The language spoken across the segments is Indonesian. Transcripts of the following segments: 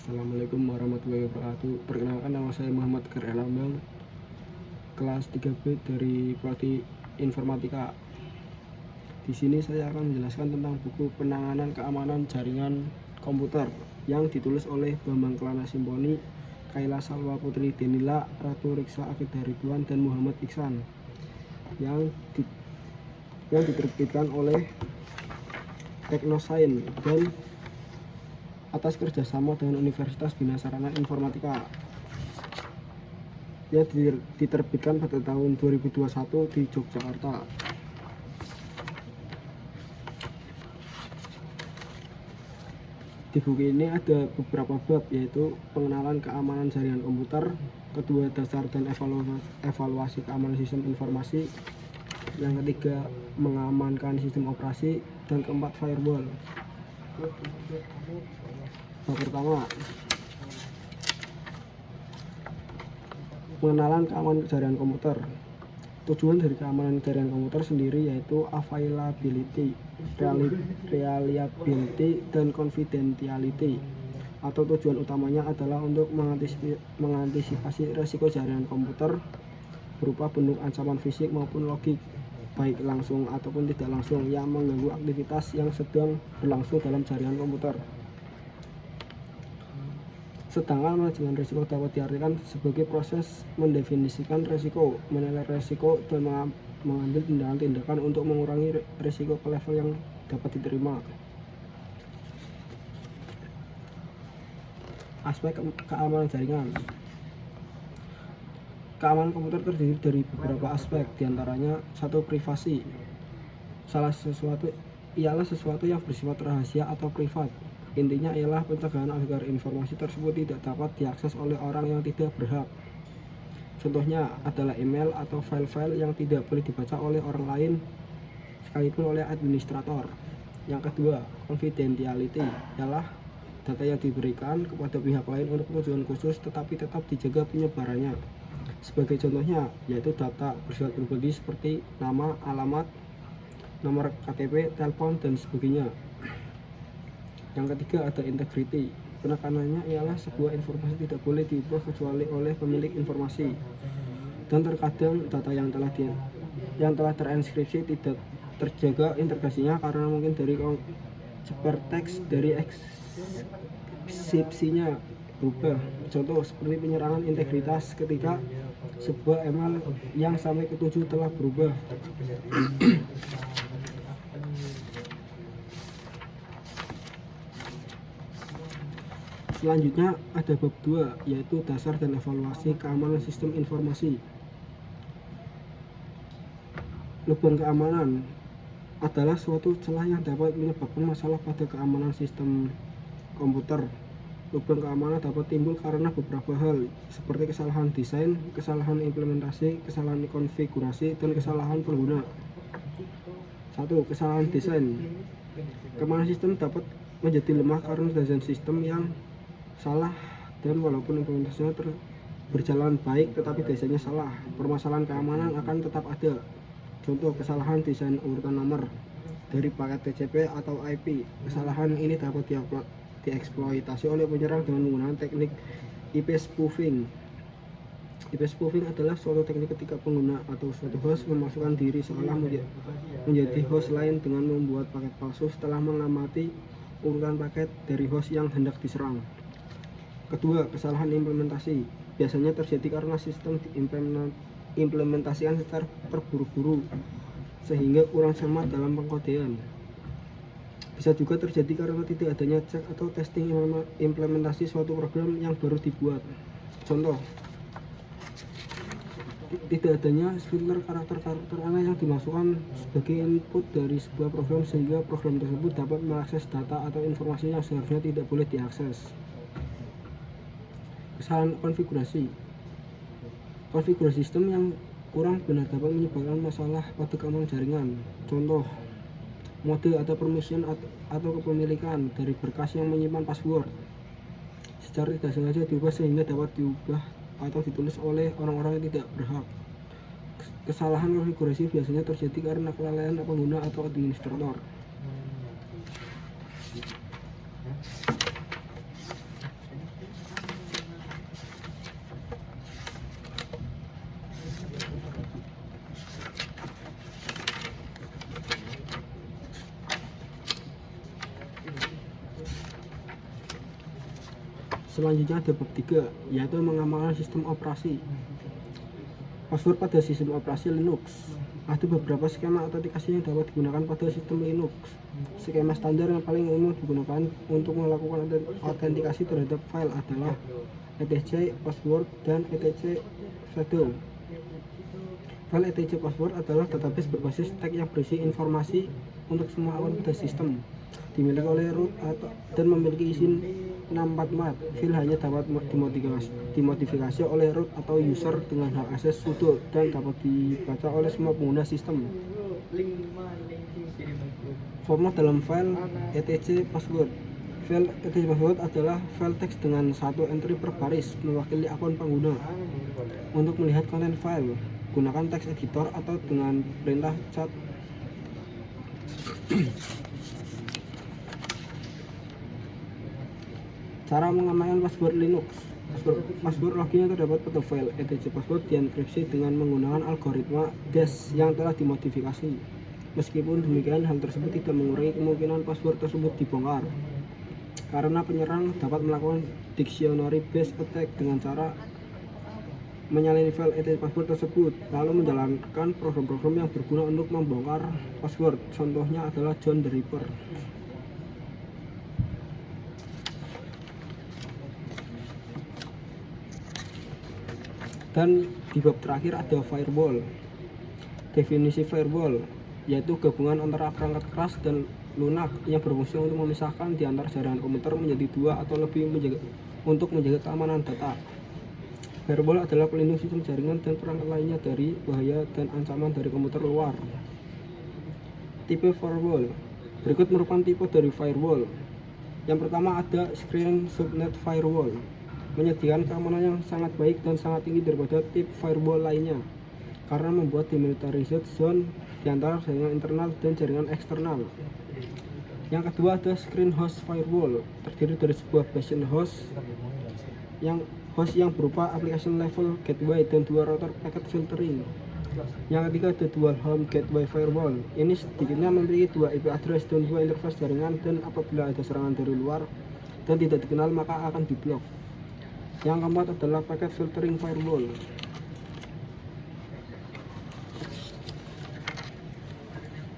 Assalamualaikum warahmatullahi wabarakatuh. Perkenalkan, nama saya Muhammad Khairil Lambang, kelas 3B dari Prodi Informatika. Di sini saya akan menjelaskan tentang buku penanganan keamanan jaringan komputer yang ditulis oleh Bambang Kelana Simponi, Kaila Salwa Putri Denila, Ratu Riksa Akidah Ridwan, dan Muhammad Iksan, yang diterbitkan oleh Teknosains dan atas kerjasama dengan Universitas Bina Sarana Informatika, yang diterbitkan pada tahun 2021 di Yogyakarta. Di buku ini ada beberapa bab, yaitu pengenalan keamanan jaringan komputer, kedua dasar dan evaluasi keamanan sistem informasi, yang ketiga mengamankan sistem operasi, dan keempat firewall. Bab pertama, pengenalan keamanan jaringan komputer. Tujuan dari keamanan jaringan komputer sendiri yaitu availability, reliability, dan confidentiality. Atau tujuan utamanya adalah untuk mengantisipasi resiko jaringan komputer berupa bentuk ancaman fisik maupun logik, baik langsung ataupun tidak langsung, yang mengganggu aktivitas yang sedang berlangsung dalam jaringan komputer. Sedangkan manajemen risiko dapat diartikan sebagai proses mendefinisikan risiko, menilai risiko, dan mengambil tindakan-tindakan untuk mengurangi risiko ke level yang dapat diterima. Aspek keamanan jaringan. Keamanan komputer terdiri dari beberapa aspek, diantaranya: 1. Privasi. Ialah sesuatu yang bersifat rahasia atau privat. Intinya ialah pencegahan agar informasi tersebut tidak dapat diakses oleh orang yang tidak berhak. Contohnya adalah email atau file-file yang tidak boleh dibaca oleh orang lain, sekalipun oleh administrator. Yang kedua, confidentiality, ialah data yang diberikan kepada pihak lain untuk tujuan khusus tetapi tetap dijaga penyebarannya. Sebagai contohnya, yaitu data bersifat pribadi seperti nama, alamat, nomor KTP, telepon, dan sebagainya. Yang ketiga ada integrity. Penekanannya ialah sebuah informasi tidak boleh diubah kecuali oleh pemilik informasi. Dan terkadang data yang telah terinskripsi tidak terjaga integrasinya karena mungkin dari ciphertext dari ekskripsinya berubah. Contoh seperti penyerangan integritas ketika sebuah email yang sampai ke-7 telah berubah. Selanjutnya ada bab 2, yaitu dasar dan evaluasi keamanan sistem informasi. Lubang keamanan adalah suatu celah yang dapat menyebabkan masalah pada keamanan sistem komputer. Lubang keamanan dapat timbul karena beberapa hal, seperti kesalahan desain, kesalahan implementasi, kesalahan konfigurasi, dan kesalahan pengguna. 1. Kesalahan desain. Keamanan sistem dapat menjadi lemah karena desain sistem yang salah, dan walaupun implementasinya berjalan baik tetapi desainnya salah, permasalahan keamanan akan tetap ada. Contoh kesalahan desain urutan nomor dari paket TCP atau IP. Kesalahan ini dapat dieksploitasi oleh penyerang dengan menggunakan teknik IP spoofing. IP spoofing adalah suatu teknik ketika pengguna atau suatu host memasukkan diri seolah menjadi host lain dengan membuat paket palsu setelah mengamati urutan paket dari host yang hendak diserang. Kedua, kesalahan implementasi. Biasanya terjadi karena sistem diimplementasikan secara terburu-buru sehingga kurang cermat dalam pengkodean. Bisa juga terjadi karena tidak adanya cek atau testing implementasi suatu program yang baru dibuat. Contoh, tidak adanya filter karakter-karakter aneh yang dimasukkan sebagai input dari sebuah program sehingga program tersebut dapat mengakses data atau informasi yang seharusnya tidak boleh diakses. Kesalahan konfigurasi. Konfigurasi sistem yang kurang benar dapat menyebabkan masalah pada keamanan jaringan. Contoh, mode atau permission atau kepemilikan dari berkas yang menyimpan password secara tidak sengaja diubah sehingga dapat diubah atau ditulis oleh orang-orang yang tidak berhak. Kesalahan konfigurasi biasanya terjadi karena kelalaian pengguna atau administrator. Selanjutnya ada bab 3, yaitu mengamalkan sistem operasi. Password pada sistem operasi Linux. Ada beberapa skema autentikasi yang dapat digunakan pada sistem Linux. Skema standar yang paling umum digunakan untuk melakukan autentikasi terhadap file adalah etc password dan etc shadow. File etc password adalah database berbasis teks yang berisi informasi untuk semua akun pada sistem, dimiliki oleh root dan memiliki izin 644. File hanya dapat dimodifikasi oleh root atau user dengan hak akses sudo dan dapat dibaca oleh semua pengguna sistem. Format dalam file etc password. File etc password adalah file teks dengan satu entry per baris mewakili akun pengguna. Untuk melihat konten file, gunakan teks editor atau dengan perintah cat. Cara mengamankan password Linux. Password login yang terdapat pada file etc password dienkripsi dengan menggunakan algoritma DES yang telah dimodifikasi. Meskipun demikian, hal tersebut tidak mengurangi kemungkinan password tersebut dibongkar, karena penyerang dapat melakukan dictionary based attack dengan cara menyalin file etc password tersebut lalu menjalankan program-program yang berguna untuk membongkar password. Contohnya adalah John the Ripper. Dan di bab terakhir ada firewall. Definisi firewall yaitu gabungan antara perangkat keras dan lunak yang berfungsi untuk memisahkan di antara jaringan komputer menjadi dua atau lebih untuk menjaga keamanan data. Firewall adalah pelindung sistem jaringan dan perangkat lainnya dari bahaya dan ancaman dari komputer luar. Tipe firewall. Berikut merupakan tipe dari firewall. Yang pertama ada Screening Subnet Firewall, menyediakan keamanan yang sangat baik dan sangat tinggi daripada tipe firewall lainnya karena membuat demilitarized zone di antara jaringan internal dan jaringan eksternal. Yang kedua ada Screen Host Firewall, terdiri dari sebuah bastion host yang berupa application level gateway dan dua router packet filtering. Yang ketiga ada Dual Home Gateway Firewall. Ini sedikitnya memiliki dua IP address dan dua interface jaringan, dan apabila ada serangan dari luar dan tidak dikenal maka akan diblok. Yang keempat adalah Packet Filtering Firewall.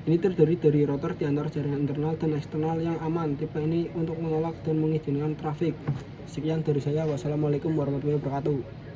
Ini terdiri dari router di antara jaringan internal dan eksternal yang aman. Tipe ini untuk menolak dan mengizinkan trafik. Sekian dari saya. Wassalamualaikum warahmatullahi wabarakatuh.